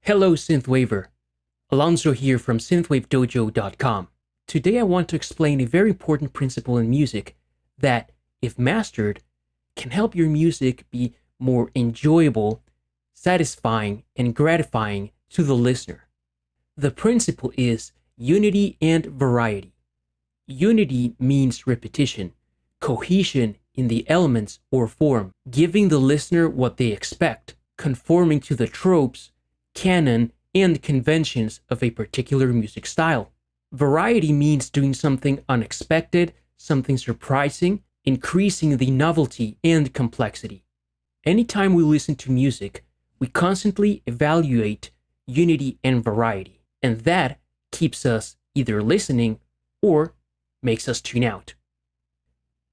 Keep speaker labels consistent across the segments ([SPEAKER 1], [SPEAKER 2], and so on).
[SPEAKER 1] Hello Synthwaver, Alonso here from synthwavedojo.com. Today I want to explain a very important principle in music that, if mastered, can help your music be more enjoyable, satisfying, and gratifying to the listener. The principle is unity and variety. Unity means repetition, cohesion in the elements or form, giving the listener what they expect, conforming to the tropes, canon, and conventions of a particular music style. Variety means doing something unexpected, something surprising, increasing the novelty and complexity. Anytime we listen to music, we constantly evaluate unity and variety, and that keeps us either listening or makes us tune out.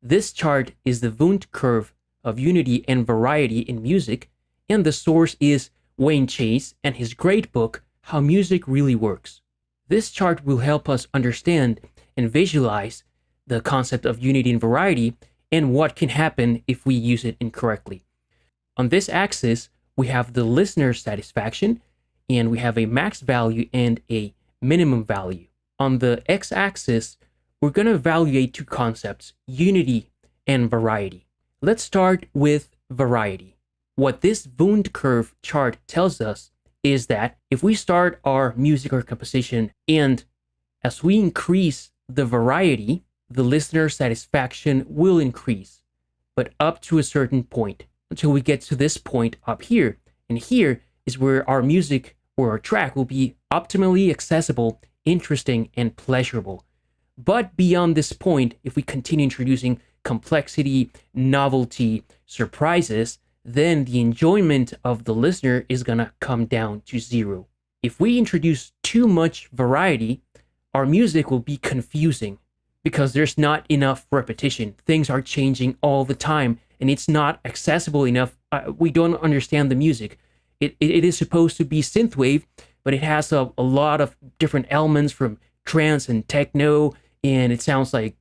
[SPEAKER 1] This chart is the Wundt curve of unity and variety in music, and the source is Wayne Chase and his great book, How Music Really Works. This chart will help us understand and visualize the concept of unity and variety and what can happen if we use it incorrectly. On this axis, we have the listener satisfaction, and we have a max value and a minimum value. On the x-axis, we're going to evaluate two concepts, unity and variety. Let's start with variety. What this Wundt curve chart tells us is that if we start our music or composition and as we increase the variety, the listener satisfaction will increase, but up to a certain point until we get to this point up here. And here is where our music or our track will be optimally accessible, interesting, and pleasurable. But beyond this point, if we continue introducing complexity, novelty, surprises, then the enjoyment of the listener is gonna come down to zero. If we introduce too much variety, our music will be confusing because there's not enough repetition. Things are changing all the time and it's not accessible enough. We don't understand the music. It is supposed to be synthwave, but it has a lot of different elements from trance and techno, and it sounds like,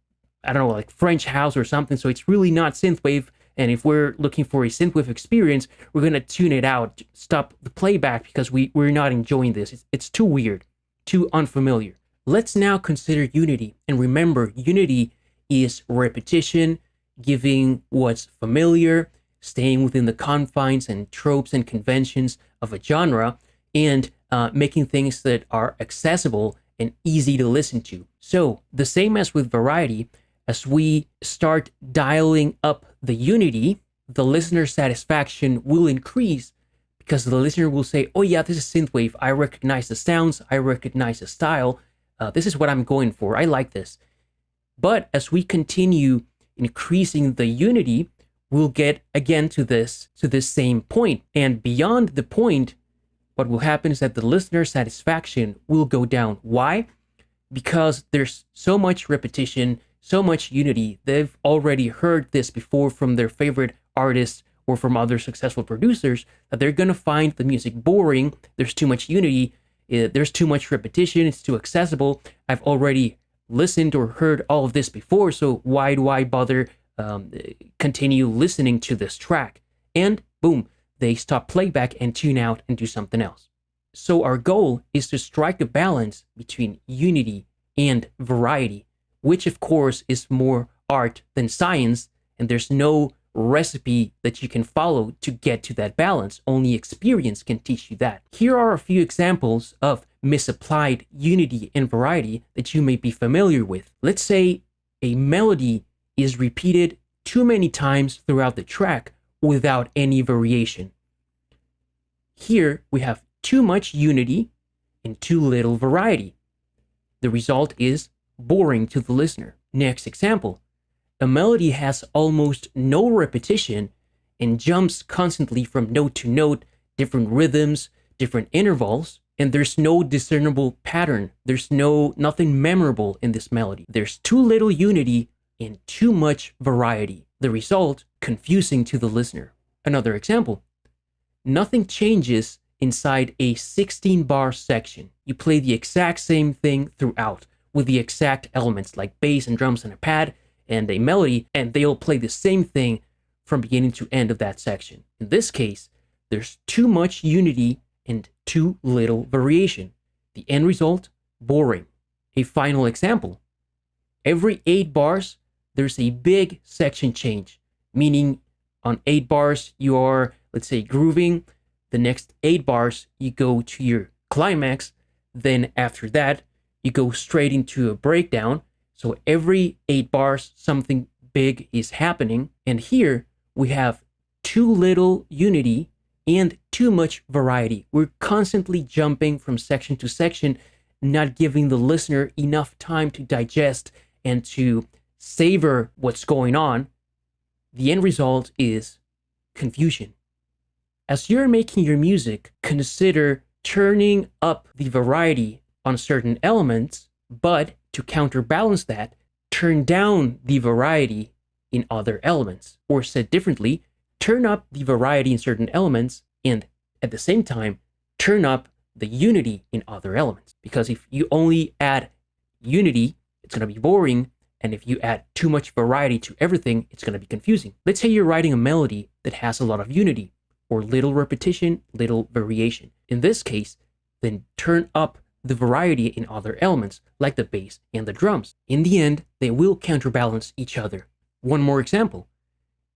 [SPEAKER 1] I don't know, like French house or something. So it's really not synthwave. And if we're looking for a synthwave experience, we're going to tune it out, stop the playback because we're not enjoying this. It's too weird, too unfamiliar. Let's now consider unity. And remember, unity is repetition, giving what's familiar, staying within the confines and tropes and conventions of a genre, and making things that are accessible and easy to listen to. So the same as with variety, as we start dialing up the unity, the listener satisfaction will increase because the listener will say, oh yeah, this is synthwave. I recognize the sounds. I recognize the style. This is what I'm going for. I like this. But as we continue increasing the unity, we'll get again to this same point. And beyond the point, what will happen is that the listener satisfaction will go down. Why? Because there's so much repetition, so much unity. They've already heard this before from their favorite artists or from other successful producers that they're going to find the music boring. There's too much unity. There's too much repetition. It's too accessible. I've already listened or heard all of this before, so why do I bother continue listening to this track? And boom, they stop playback and tune out and do something else. So our goal is to strike a balance between unity and variety, which of course is more art than science, and there's no recipe that you can follow to get to that balance. Only experience can teach you that. Here are a few examples of misapplied unity and variety that you may be familiar with. Let's say a melody is repeated too many times throughout the track without any variation. Here we have too much unity and too little variety. The result is boring to the listener. Next example, a melody has almost no repetition and jumps constantly from note to note, different rhythms, different intervals, and there's no discernible pattern. There's nothing memorable in this melody. There's too little unity and too much variety. The result, confusing to the listener. Another example, nothing changes inside a 16-bar section. You play the exact same thing throughout with the exact elements like bass and drums and a pad and a melody, and they'll play the same thing from beginning to end of that section. In this case, there's too much unity and too little variation. The end result, boring. A final example. Every 8 bars, there's a big section change, meaning on 8 bars, you are, let's say, grooving. The next 8 bars, you go to your climax. Then after that, you go straight into a breakdown. So every 8 bars, something big is happening. And here we have too little unity and too much variety. We're constantly jumping from section to section, not giving the listener enough time to digest and to savor what's going on. The end result is confusion. As you're making your music, consider turning up the variety on certain elements, but to counterbalance that, turn down the variety in other elements. Or said differently, turn up the variety in certain elements and at the same time, turn up the unity in other elements. Because if you only add unity, it's going to be boring. And if you add too much variety to everything, it's going to be confusing. Let's say you're writing a melody that has a lot of unity, or little repetition, little variation. In this case, then turn up the variety in other elements, like the bass and the drums. In the end, they will counterbalance each other. One more example.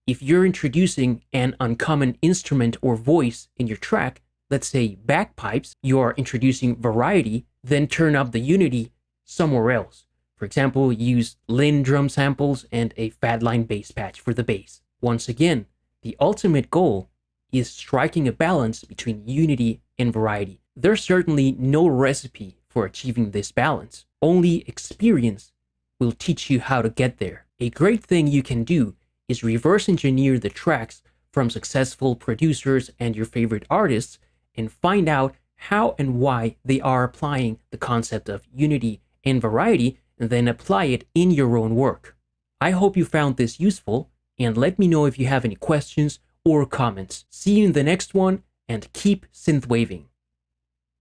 [SPEAKER 1] If you're introducing an uncommon instrument or voice in your track, let's say bagpipes, you are introducing variety, then turn up the unity somewhere else. For example, use Linn drum samples and a fat line bass patch for the bass. Once again, the ultimate goal is striking a balance between unity and variety. There's certainly no recipe for achieving this balance. Only experience will teach you how to get there. A great thing you can do is reverse engineer the tracks from successful producers and your favorite artists and find out how and why they are applying the concept of unity and variety, and then apply it in your own work. I hope you found this useful, and let me know if you have any questions or comments. See you in the next one, and keep synthwaving.